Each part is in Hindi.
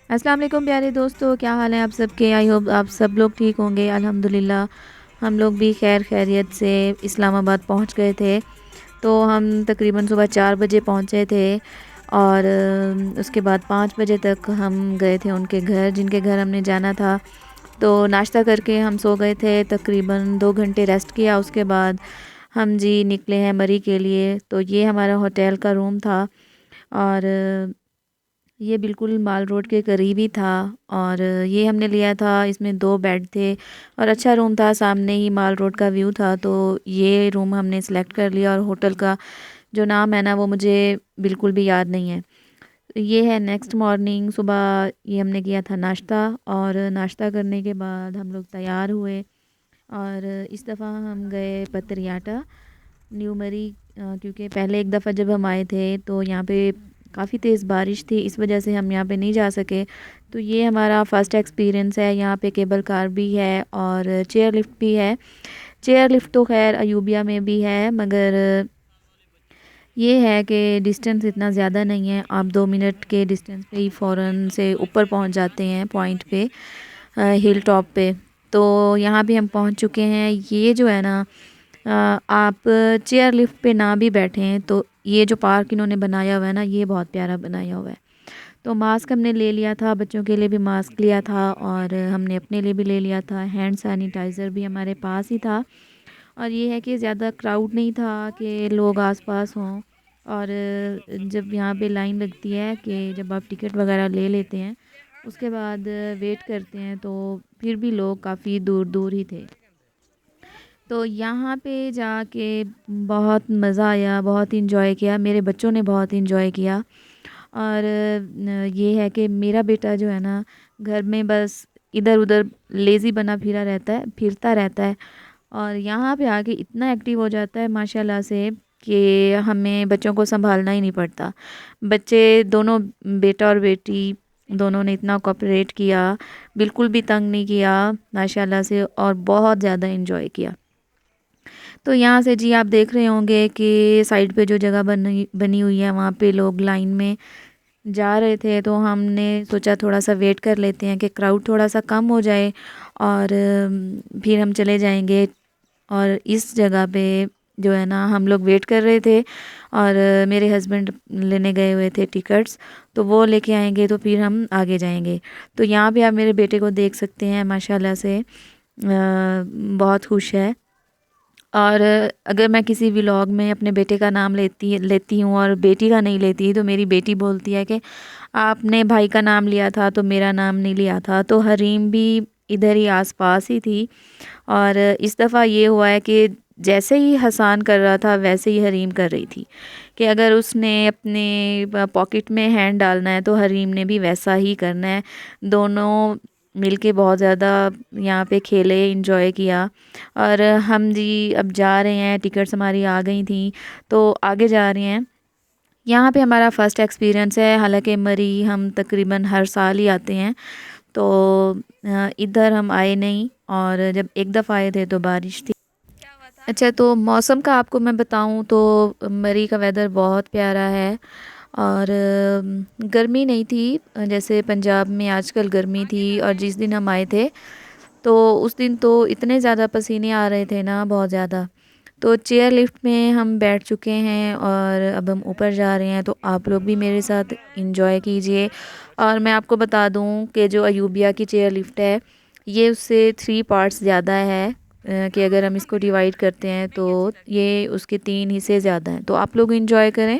अस्सलाम वालेकुम प्यारे दोस्तों, क्या हाल है आप सबके। आई होप आप सब लोग ठीक होंगे। अल्हम्दुलिल्लाह हम लोग भी खैर खैरियत से इस्लामाबाद पहुंच गए थे। तो हम तकरीबन सुबह 4 बजे पहुंचे थे और उसके बाद 5 बजे तक हम गए थे उनके घर, जिनके घर हमने जाना था। तो नाश्ता करके हम सो गए थे, तकरीबन 2 घंटे रेस्ट किया। उसके बाद हम जी निकले हैं मरी के लिए। तो ये हमारा होटल का रूम था और ये बिल्कुल माल रोड के करीब ही था। और ये हमने लिया था, इसमें 2 बेड थे और अच्छा रूम था, सामने ही माल रोड का व्यू था। तो ये रूम हमने सेलेक्ट कर लिया और होटल का जो नाम है ना वो मुझे बिल्कुल भी याद नहीं है। ये है नेक्स्ट मॉर्निंग सुबह, ये हमने किया था नाश्ता और नाश्ता करने के बाद हम लोग तैयार हुए और इस दफ़ा हम गए पतरियाटा न्यू मरी। क्योंकि पहले एक दफ़ा जब हम आए थे तो यहाँ पे काफ़ी तेज़ बारिश थी, इस वजह से हम यहाँ पे नहीं जा सके। तो ये हमारा फ़र्स्ट एक्सपीरियंस है। यहाँ पे केबल कार भी है और चेयर लिफ्ट भी है। चेयर लिफ्ट तो खैर अयूबिया में भी है, मगर ये है कि डिस्टेंस इतना ज़्यादा नहीं है। आप 2 मिनट के डिस्टेंस पे ही फ़ौरन से ऊपर पहुँच जाते हैं पॉइंट पे, हिल टॉप पे। तो यहाँ भी हम पहुँच चुके हैं। ये जो है ना, आप चेयर लिफ्ट पे ना भी बैठें तो ये जो पार्क इन्होंने बनाया हुआ है ना, ये बहुत प्यारा बनाया हुआ है। तो मास्क हमने ले लिया था, बच्चों के लिए भी मास्क लिया था और हमने अपने लिए भी ले लिया था। हैंड सैनिटाइज़र भी हमारे पास ही था। और ये है कि ज़्यादा क्राउड नहीं था कि लोग आसपास हों। और जब यहाँ पे लाइन लगती है कि जब आप टिकट वगैरह ले लेते हैं उसके बाद वेट करते हैं, तो फिर भी लोग काफ़ी दूर दूर ही थे। तो यहाँ पे जाके बहुत मज़ा आया, बहुत इंजॉय किया, मेरे बच्चों ने बहुत इंजॉय किया। और ये है कि मेरा बेटा जो है ना, घर में बस इधर उधर लेज़ी बना फिरता रहता है। और यहाँ पे आके इतना एक्टिव हो जाता है माशाल्लाह से कि हमें बच्चों को संभालना ही नहीं पड़ता। बच्चे दोनों, बेटा और बेटी दोनों ने इतना कोऑपरेट किया, बिल्कुल भी तंग नहीं किया माशाल्लाह से, और बहुत ज़्यादा इंजॉय किया। तो यहाँ से जी आप देख रहे होंगे कि साइड पे जो जगह बनी बनी हुई है वहाँ पे लोग लाइन में जा रहे थे। तो हमने सोचा थोड़ा सा वेट कर लेते हैं कि क्राउड थोड़ा सा कम हो जाए और फिर हम चले जाएंगे। और इस जगह पे जो है ना, हम लोग वेट कर रहे थे और मेरे हस्बैंड लेने गए हुए थे टिकट्स, तो वो लेके आएंगे तो फिर हम आगे जाएंगे। तो यहाँ पे आप मेरे बेटे को देख सकते हैं, माशाल्लाह से बहुत खुश है। और अगर मैं किसी व्लॉग में अपने बेटे का नाम लेती हूँ और बेटी का नहीं लेती, तो मेरी बेटी बोलती है कि आपने भाई का नाम लिया था तो मेरा नाम नहीं लिया था। तो हरीम भी इधर ही आसपास ही थी। और इस दफ़ा ये हुआ है कि जैसे ही हसान कर रहा था वैसे ही हरीम कर रही थी, कि अगर उसने अपने पॉकेट में हैंड डालना है तो हरीम ने भी वैसा ही करना है। दोनों मिलके बहुत ज़्यादा यहाँ पे खेले, इंजॉय किया। और हम जी अब जा रहे हैं, टिकट्स हमारी आ गई थी तो आगे जा रहे हैं। यहाँ पे हमारा फ़र्स्ट एक्सपीरियंस है, हालांकि मरी हम तकरीबन हर साल ही आते हैं। तो इधर हम आए नहीं, और जब एक दफ़ा आए थे तो बारिश थी। अच्छा, तो मौसम का आपको मैं बताऊं तो मरी का वेदर बहुत प्यारा है। और गर्मी नहीं थी जैसे पंजाब में आजकल गर्मी थी। और जिस दिन हम आए थे तो उस दिन तो इतने ज़्यादा पसीने आ रहे थे ना, बहुत ज़्यादा। तो चेयर लिफ्ट में हम बैठ चुके हैं और अब हम ऊपर जा रहे हैं, तो आप लोग भी मेरे साथ इंजॉय कीजिए। और मैं आपको बता दूं कि जो अयूबिया की चेयर लिफ्ट है, ये उससे 3 पार्ट्स ज़्यादा है। कि अगर हम इसको डिवाइड करते हैं तो ये उसके 3 हिस्से ज़्यादा हैं। तो आप लोग इंजॉय करें।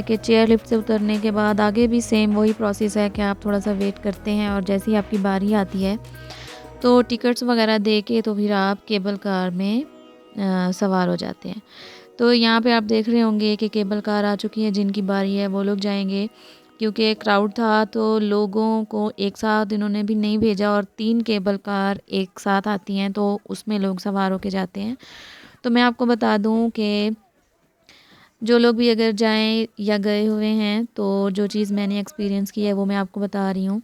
है कि चेयर लिफ्ट से उतरने के बाद आगे भी सेम वही प्रोसेस है कि आप थोड़ा सा वेट करते हैं और जैसे ही आपकी बारी आती है तो टिकट्स वगैरह दे के तो फिर आप केबल कार में सवार हो जाते हैं। तो यहाँ पे आप देख रहे होंगे कि केबल कार आ चुकी है, जिनकी बारी है वो लोग जाएंगे। क्योंकि क्राउड था तो लोगों को एक साथ इन्होंने भी नहीं भेजा और 3 केबल कार एक साथ आती हैं तो उसमें लोग सवार होके जाते हैं। तो मैं आपको बता दूं कि जो लोग भी अगर जाएं या गए हुए हैं तो जो चीज़ मैंने एक्सपीरियंस की है वो मैं आपको बता रही हूँ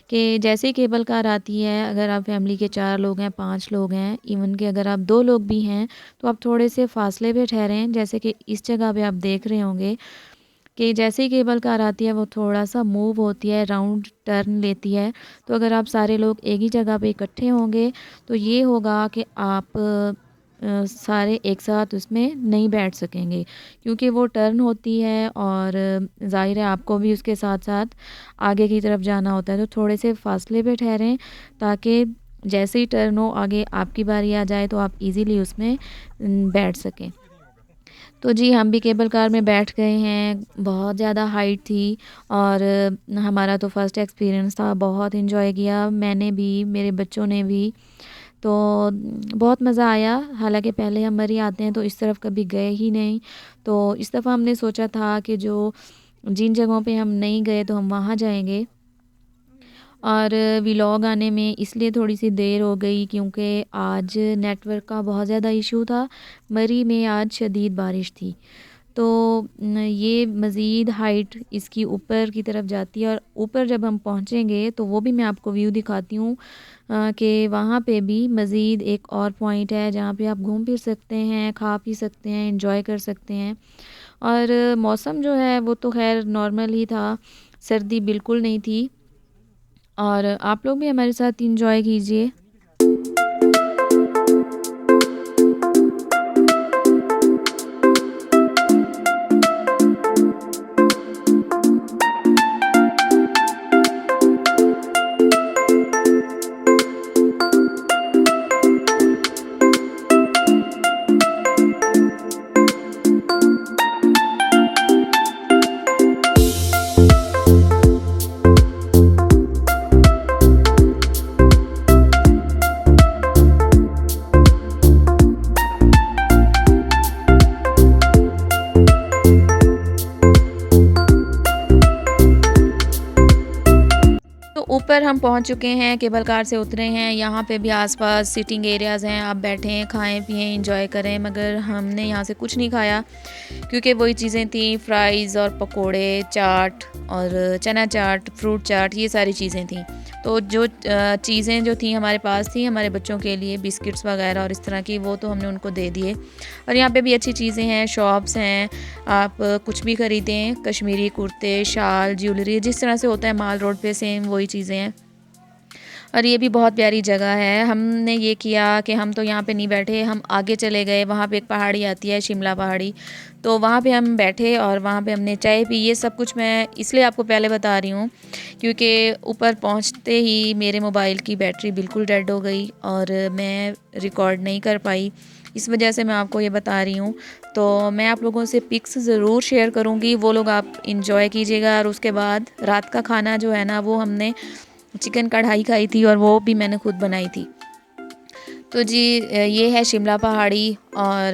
कि जैसे ही केबल कार आती है, अगर आप फैमिली के 4 लोग हैं, 5 लोग हैं, इवन कि अगर आप 2 लोग भी हैं तो आप थोड़े से फासले पे ठहरें। जैसे कि इस जगह पे आप देख रहे होंगे कि जैसे ही केबल कार आती है वो थोड़ा सा मूव होती है, राउंड टर्न लेती है। तो अगर आप सारे लोग एक ही जगह पे इकट्ठे होंगे तो ये होगा कि आप सारे एक साथ उसमें नहीं बैठ सकेंगे, क्योंकि वो टर्न होती है और ज़ाहिर है आपको भी उसके साथ साथ आगे की तरफ जाना होता है। तो थोड़े से फासले पे ठहरें ताकि जैसे ही टर्न हो आगे आपकी बारी आ जाए तो आप इजीली उसमें बैठ सकें। तो जी हम भी केबल कार में बैठ गए हैं। बहुत ज़्यादा हाइट थी और हमारा तो फर्स्ट एक्सपीरियंस था, बहुत इन्जॉय किया मैंने भी, मेरे बच्चों ने भी। तो बहुत मज़ा आया। हालांकि पहले हम मरी आते हैं तो इस तरफ कभी गए ही नहीं, तो इस दफ़ा हमने सोचा था कि जो जिन जगहों पे हम नहीं गए तो हम वहाँ जाएंगे। और व्लॉग आने में इसलिए थोड़ी सी देर हो गई क्योंकि आज नेटवर्क का बहुत ज़्यादा इशू था। मरी में आज शदीद बारिश थी। तो ये मज़ीद हाइट इसकी ऊपर की तरफ जाती है और ऊपर जब हम पहुँचेंगे तो वो भी मैं आपको व्यू दिखाती हूँ कि वहाँ पे भी मज़ीद एक और पॉइंट है जहाँ पे आप घूम फिर सकते हैं, खा पी सकते हैं, एंजॉय कर सकते हैं। और मौसम जो है वो तो खैर नॉर्मल ही था, सर्दी बिल्कुल नहीं थी। और आप लोग भी हमारे साथ एंजॉय कीजिए। तो ऊपर हम पहुंच चुके हैं, केबल कार से उतरे हैं। यहाँ पे भी आसपास सिटिंग एरियाज़ हैं, आप बैठें, खाएं पिएं, एंजॉय करें। मगर हमने यहाँ से कुछ नहीं खाया क्योंकि वही चीज़ें थी, फ्राइज़ और पकोड़े, चाट और चना चाट, फ्रूट चाट, ये सारी चीज़ें थी। तो जो चीज़ें जो थी हमारे पास थी हमारे बच्चों के लिए, बिस्किट्स वगैरह और इस तरह की, वो तो हमने उनको दे दिए। और यहाँ पे भी अच्छी चीज़ें हैं, शॉप्स हैं, आप कुछ भी ख़रीदें, कश्मीरी कुर्ते, शाल, ज्वेलरी, जिस तरह से होता है माल रोड पे सेम वही चीज़ें हैं। और ये भी बहुत प्यारी जगह है। हमने ये किया कि हम तो यहाँ पे नहीं बैठे, हम आगे चले गए। वहाँ पे एक पहाड़ी आती है, शिमला पहाड़ी, तो वहाँ पे हम बैठे और वहाँ पे हमने चाय पी। ये सब कुछ मैं इसलिए आपको पहले बता रही हूँ क्योंकि ऊपर पहुँचते ही मेरे मोबाइल की बैटरी बिल्कुल डेड हो गई और मैं रिकॉर्ड नहीं कर पाई। इस वजह से मैं आपको ये बता रही हूँ। तो मैं आप लोगों से पिक्स ज़रूर शेयर करूँगी, वो लोग आप इंजॉय कीजिएगा। और उसके बाद रात का खाना जो है ना, वो हमने चिकन कढ़ाई खाई थी और वो भी मैंने खुद बनाई थी। तो जी ये है शिमला पहाड़ी और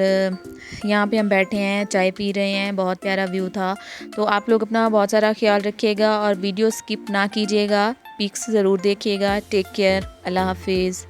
यहाँ पे हम बैठे हैं, चाय पी रहे हैं, बहुत प्यारा व्यू था। तो आप लोग अपना बहुत सारा ख्याल रखिएगा और वीडियो स्किप ना कीजिएगा, पिक्स ज़रूर देखिएगा। टेक केयर, अल्लाह हाफिज़।